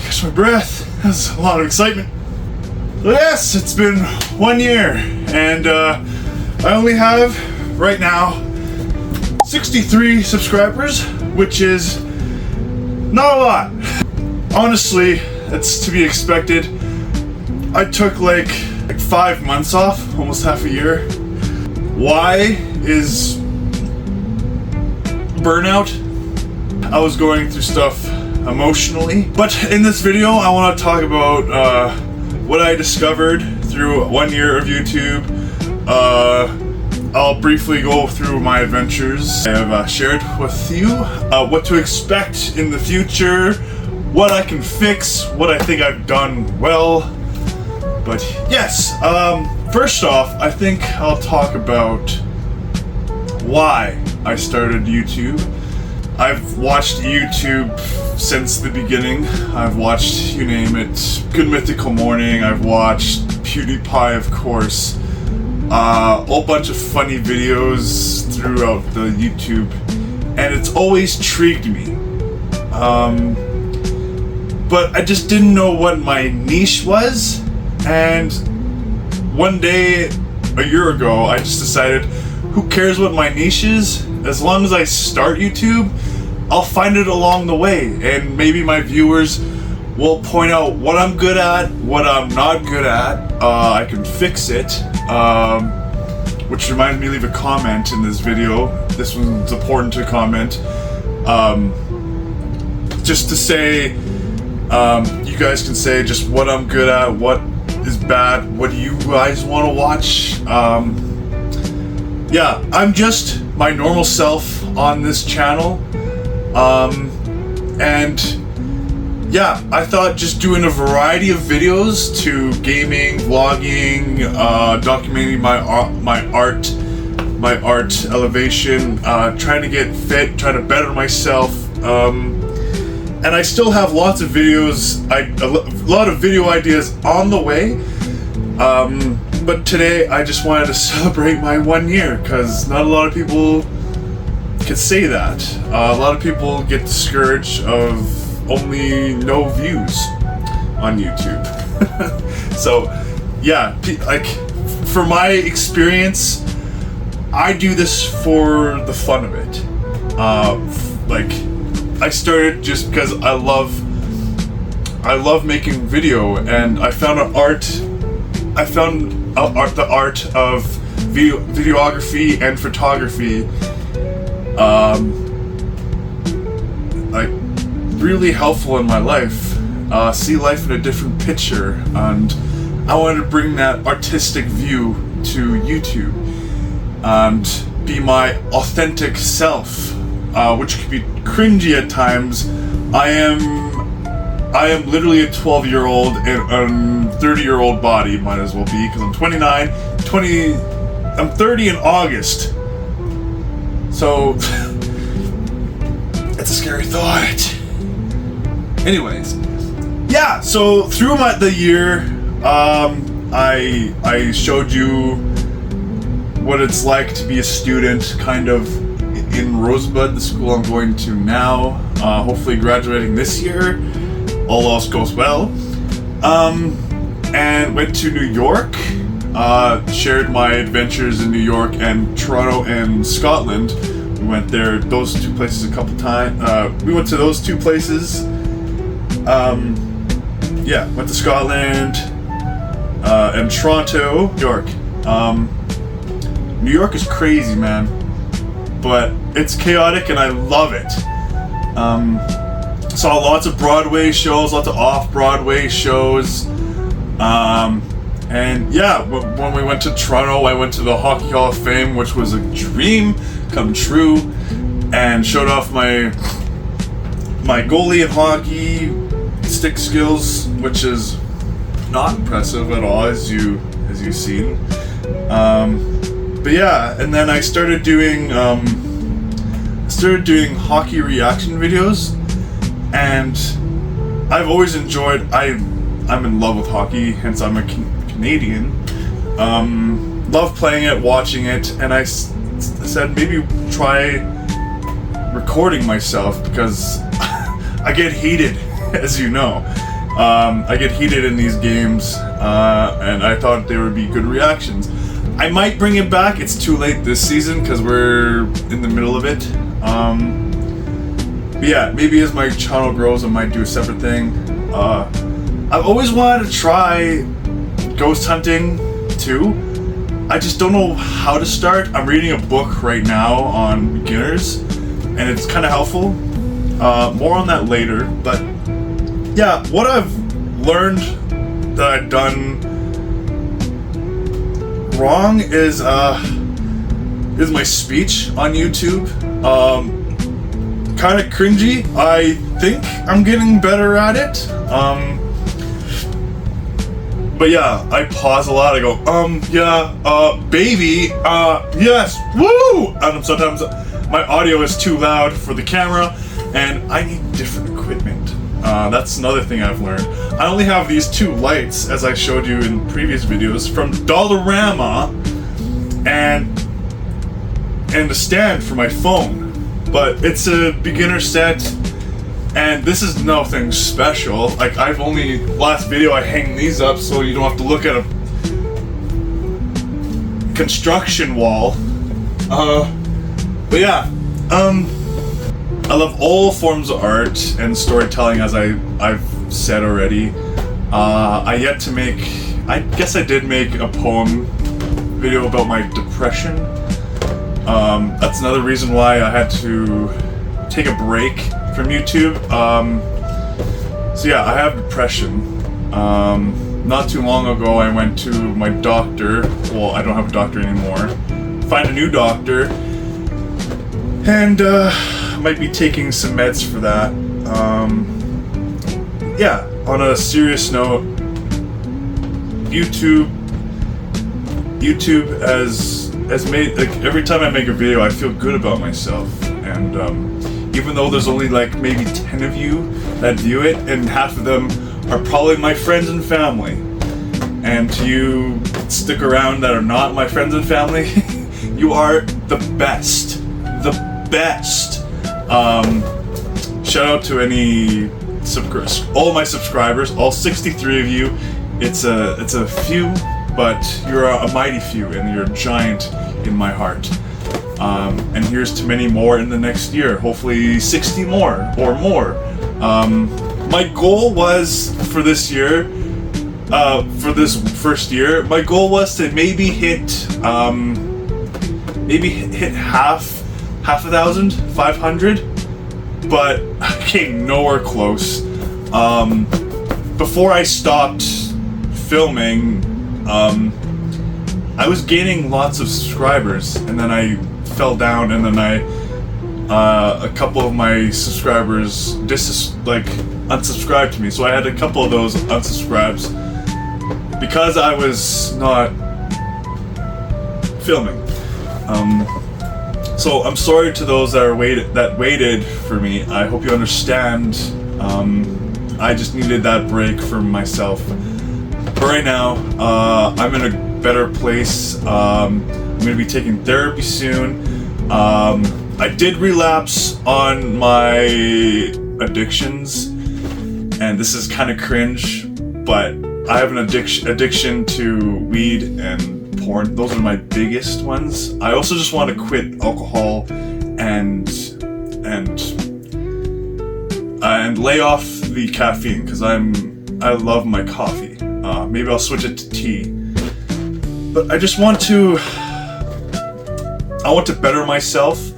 Catch my breath. That's a lot of excitement. So yes, it's been 1 year, and I only have right now 63 subscribers, which is not a lot. Honestly, it's to be expected. I took like 5 months off, almost half a year. Why is burnout? I was going through stuff emotionally, but in this video I want to talk about what I discovered through 1 year of YouTube. I'll briefly go through my adventures. I have shared with you what to expect in the future, what I can fix, what I think I've done well. But yes, first off, I think I'll talk about why I started YouTube. I've watched YouTube since the beginning. I've watched, you name it, Good Mythical Morning. I've watched PewDiePie, of course. A whole bunch of funny videos throughout the YouTube, and it's always intrigued me. But I just didn't know what my niche was, and one day, a year ago, I just decided, who cares what my niche is? As long as I start YouTube, I'll find it along the way, and maybe my viewers will point out what I'm good at, what I'm not good at. I can fix it. Which reminds me, leave a comment in this video. This one's important to comment. Just to say, you guys can say just what I'm good at, what is bad, what do you guys want to watch. Yeah, I'm just my normal self on this channel. And yeah, I thought just doing a variety of videos to gaming, vlogging, documenting my art elevation, trying to get fit, trying to better myself. And I still have lots of videos, a lot of video ideas on the way. But today I just wanted to celebrate my 1 year, because not a lot of people can say that. A lot of people get discouraged of only no views on YouTube. So yeah, like for my experience, I do this for the fun of it. Like I started just because I love making video, and I found the art of videography and photography like really helpful in my life. See life in a different picture, and I wanted to bring that artistic view to YouTube and be my authentic self, which could be cringy at times. I am literally a 12-year-old in a 30-year-old body, might as well be, because I'm 29, I'm 30 in August. So it's a scary thought. Anyways, yeah, so through the year, I showed you what it's like to be a student, kind of, in Rosebud, the school I'm going to now, hopefully graduating this year, all else goes well. And went to New York, shared my adventures in New York and Toronto and Scotland. We went there, those two places a couple times. We went to those two places. Yeah, went to Scotland and Toronto, New York. New York is crazy, man, but it's chaotic and I love it. Saw lots of Broadway shows, lots of off-Broadway shows. And yeah, when we went to Toronto, I went to the Hockey Hall of Fame, which was a dream come true, and showed off my goalie and hockey stick skills, which is not impressive at all, as you've seen. But yeah, and then I started doing hockey reaction videos, and I've always enjoyed. I'm in love with hockey, hence I'm a Canadian. Love playing it, watching it, and I said maybe try recording myself because I get heated, as you know. I get heated in these games, and I thought there would be good reactions. I might bring it back. It's too late this season because we're in the middle of it. But yeah, maybe as my channel grows, I might do a separate thing. I've always wanted to try ghost hunting too. I just don't know how to start. I'm reading a book right now on beginners, and it's kind of helpful. More on that later, but yeah, what I've learned that I've done wrong is my speech on YouTube. Kind of cringy. I think I'm getting better at it. But yeah, I pause a lot. I go, baby, yes, woo! And sometimes my audio is too loud for the camera, and I need different equipment. That's another thing I've learned. I only have these two lights, as I showed you in previous videos, from Dollarama, and a stand for my phone. But it's a beginner set, and this is nothing special. Like, last video I hang these up so you don't have to look at a construction wall. But yeah, I love all forms of art and storytelling, as I've said already. I guess I did make a poem video about my depression. That's another reason why I had to take a break from YouTube. So yeah, I have depression. Not too long ago I went to my doctor. Well, I don't have a doctor anymore. Find a new doctor. And might be taking some meds for that. Yeah, on a serious note, YouTube has made, like, every time I make a video I feel good about myself, and even though there's only like maybe 10 of you that view it, and half of them are probably my friends and family, and to you stick around that are not my friends and family, you are the best. Shout out to all my subscribers, all 63 of you. It's a few, but you're a mighty few, and you're a giant in my heart. And here's to many more in the next year. Hopefully 60 more or more. My goal was for this year, for this first year, my goal was to maybe hit half a thousand, 500, but I came nowhere close. Before I stopped filming, I was gaining lots of subscribers, and then I fell down, and then a couple of my subscribers unsubscribed to me, so I had a couple of those unsubscribes because I was not filming. So I'm sorry to those that waited for me. I hope you understand. I just needed that break for myself. But right now, I'm in a better place. I'm gonna be taking therapy soon. I did relapse on my addictions, and this is kind of cringe, but I have an addiction to weed and porn. Those are my biggest ones. I also just want to quit alcohol and lay off the caffeine, because I love my coffee. Maybe I'll switch it to tea. But I just want to better myself,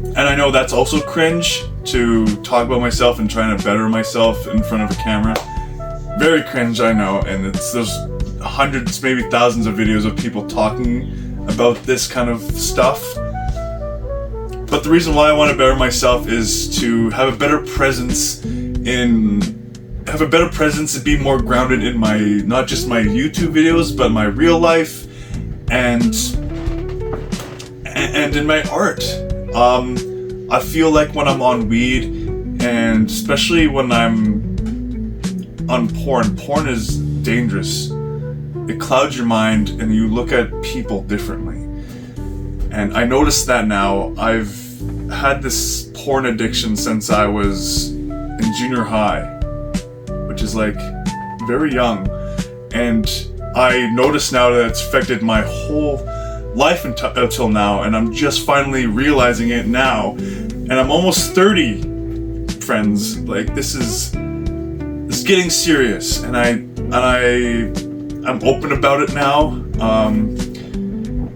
and I know that's also cringe to talk about myself and trying to better myself in front of a camera. Very cringe, I know, and there's hundreds, maybe thousands of videos of people talking about this kind of stuff. But the reason why I want to better myself is to have a better presence and be more grounded in not just my YouTube videos, but my real life and in my art. I feel like when I'm on weed, and especially when I'm on porn is dangerous. it clouds your mind and you look at people differently. And I noticed that now. I've had this porn addiction since I was in junior high, which is like very young. And I notice now that it's affected my whole life until now, and I'm just finally realizing it now. And I'm almost 30, friends. Like, this is getting serious, and I'm open about it now.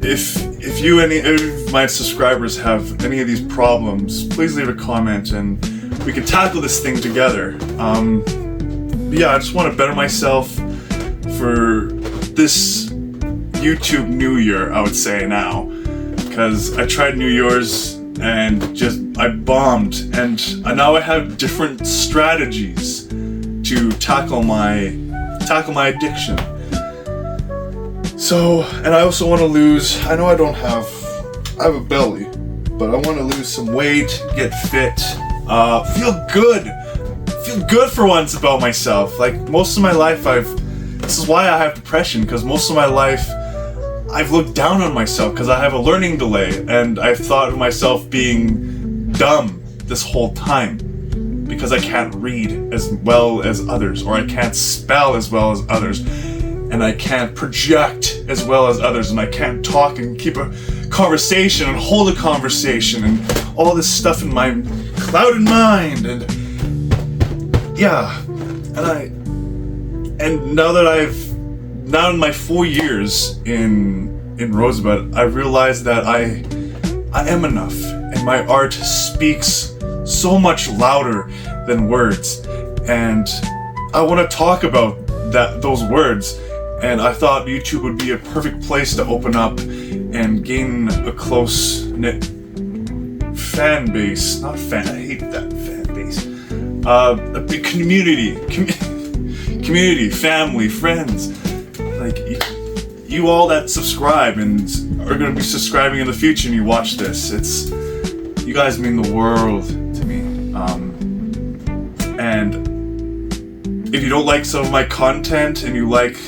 If you, any of my subscribers, have any of these problems, please leave a comment and we can tackle this thing together. But yeah, I just want to better myself for this YouTube New Year, I would say now, because I tried New Year's and I bombed, and now I have different strategies to tackle my addiction. So, and I also want to lose, I know I have a belly, but I want to lose some weight, get fit, feel good for once about myself. Like, most of my life this is why I have depression, because most of my life I've looked down on myself because I have a learning delay, and I've thought of myself being dumb this whole time because I can't read as well as others, or I can't spell as well as others, and I can't project as well as others, and I can't talk and keep a conversation and hold a conversation, and all this stuff in my clouded mind. And yeah, and now in my 4 years in Rosebud, I realized that I am enough, and my art speaks so much louder than words, and I want to talk about those words. And I thought YouTube would be a perfect place to open up and gain a close-knit fan base. Not fan, I hate that fan base. A big community, family, friends. Like, you all that subscribe and are going to be subscribing in the future and you watch this. You guys mean the world to me. And if you don't like some of my content and you like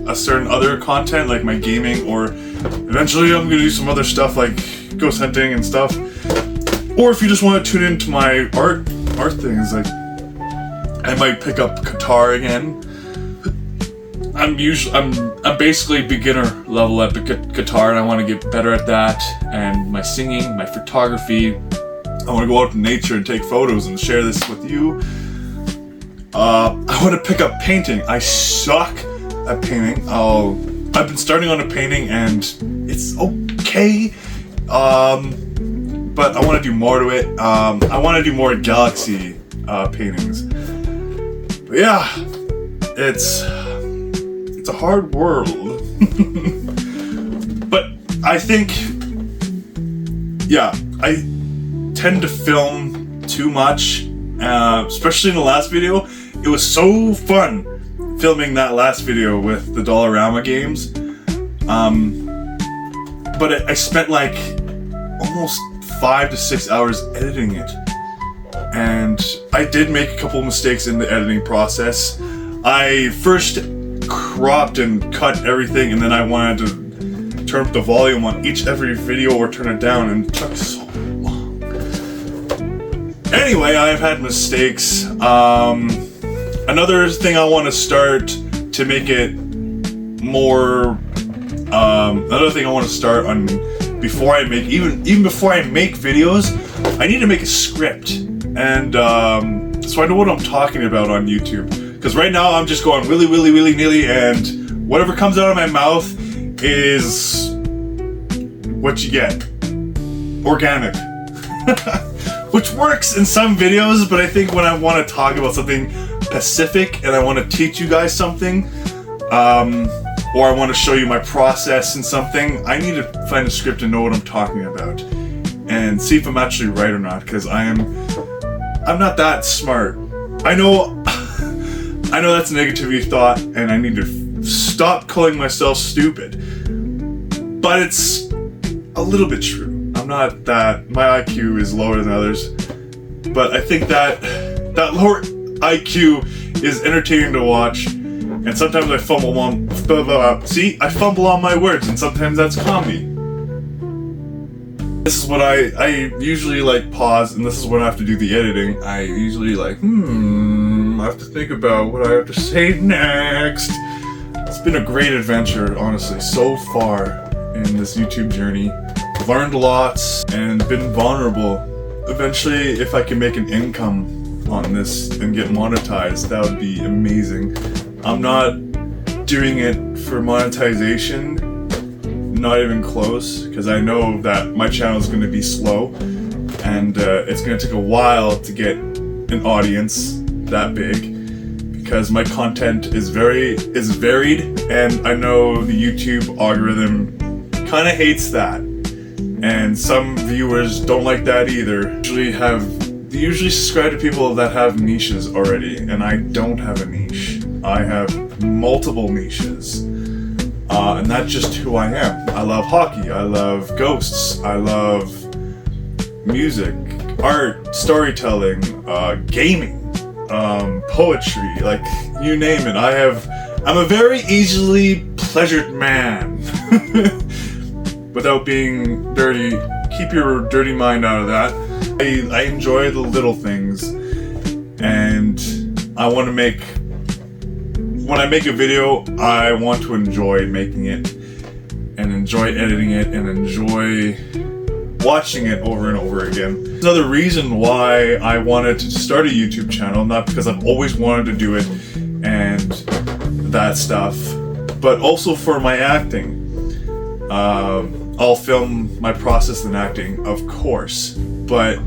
a certain other content, like my gaming, or eventually I'm gonna do some other stuff like ghost hunting and stuff, or if you just want to tune into my art things, like I might pick up guitar again. I'm basically beginner level at the guitar, and I want to get better at that, and my singing, my photography. I want to go out in nature and take photos and share this with you. I want to pick up painting. I suck at painting. I've been starting on a painting and it's okay, but I want to do more to it. I want to do more galaxy paintings. But yeah, it's a hard world. But I think, yeah, I tend to film too much, especially in the last video. It was so fun filming that last video with the Dollarama games, but I spent like almost 5 to 6 hours editing it, and I did make a couple mistakes in the editing process. I first cropped and cut everything, and then I wanted to turn up the volume on every video or turn it down, and it took so long. Anyway, I've had mistakes. Another thing I want to start to make it more, another thing I want to start on before I make, even before I make videos, I need to make a script, and so I know what I'm talking about on YouTube. Because right now I'm just going willy-nilly, and whatever comes out of my mouth is what you get. Organic. Which works in some videos, but I think when I want to talk about something specific and I want to teach you guys something, or I want to show you my process in something, I need to find a script and know what I'm talking about and see if I'm actually right or not, because I'm not that smart. I know that's a negativity thought, and I need to stop calling myself stupid, but it's a little bit true. I'm not that, my IQ is lower than others, but I think that lower IQ is entertaining to watch, And sometimes I fumble on, I fumble on my words, and sometimes that's comedy. This is what I usually like pause, and this is when I have to do the editing. I usually like, I have to think about what I have to say next. It's been a great adventure, honestly, so far in this YouTube journey. Learned lots and been vulnerable. Eventually, if I can make an income on this and get monetized, that would be amazing. I'm not doing it for monetization, not even close, because I know that my channel is going to be slow, and it's going to take a while to get an audience that big, because my content is varied, and I know the YouTube algorithm kind of hates that, and some viewers don't like that either. They usually subscribe to people that have niches already, and I don't have a niche. I have multiple niches. And that's just who I am. I love hockey, I love ghosts, I love music, art, storytelling, gaming, poetry, like, you name it. I'm a very easily pleasured man. Without being dirty, keep your dirty mind out of that. I enjoy the little things, and when I make a video, I want to enjoy making it, and enjoy editing it, and enjoy watching it over and over again. Another reason why I wanted to start a YouTube channel, not because I've always wanted to do it and that stuff, but also for my acting. I'll film my process in acting, of course, but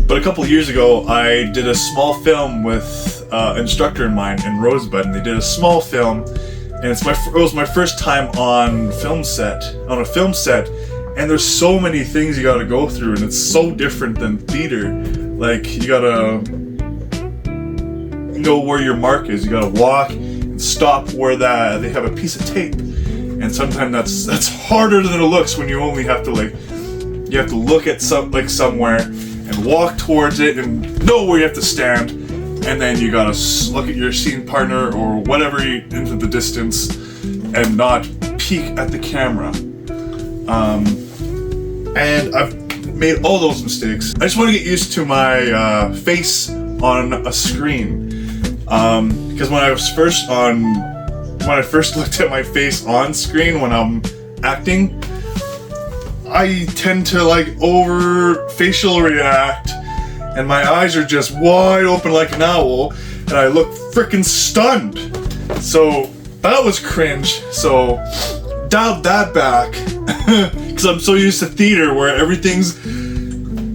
a couple of years ago, I did a small film with an instructor of mine in Rosebud, and they did a small film, and it was my first time on a film set, and there's so many things you gotta go through, and it's so different than theater. Like, you gotta know where your mark is, you gotta walk and stop where they have a piece of tape, and sometimes that's harder than it looks when you only have to you have to look at somewhere and walk towards it and know where you have to stand, and then you gotta look at your scene partner or whatever into the distance and not peek at the camera. And I've made all those mistakes. I just want to get used to my face on a screen, because when I first looked at my face on screen when I'm acting, I tend to over facial react, and my eyes are just wide open like an owl, and I look freaking stunned. So that was cringe. So dialed that back, because I'm so used to theater where everything's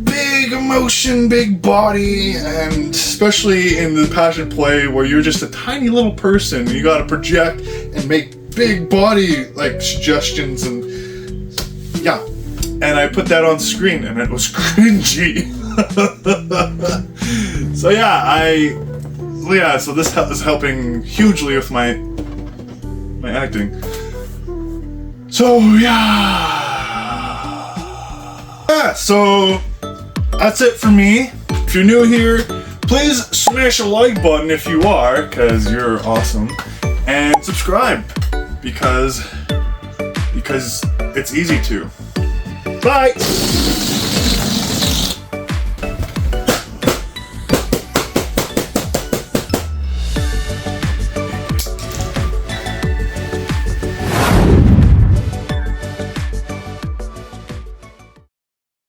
big emotion, big body, and especially in the passion play where you're just a tiny little person and you gotta project and make big body suggestions, and yeah. And I put that on screen, and it was cringy. So this is helping hugely with my acting. So so that's it for me. If you're new here, please smash a like button if you are, because you're awesome, and subscribe because it's easy to. Bye!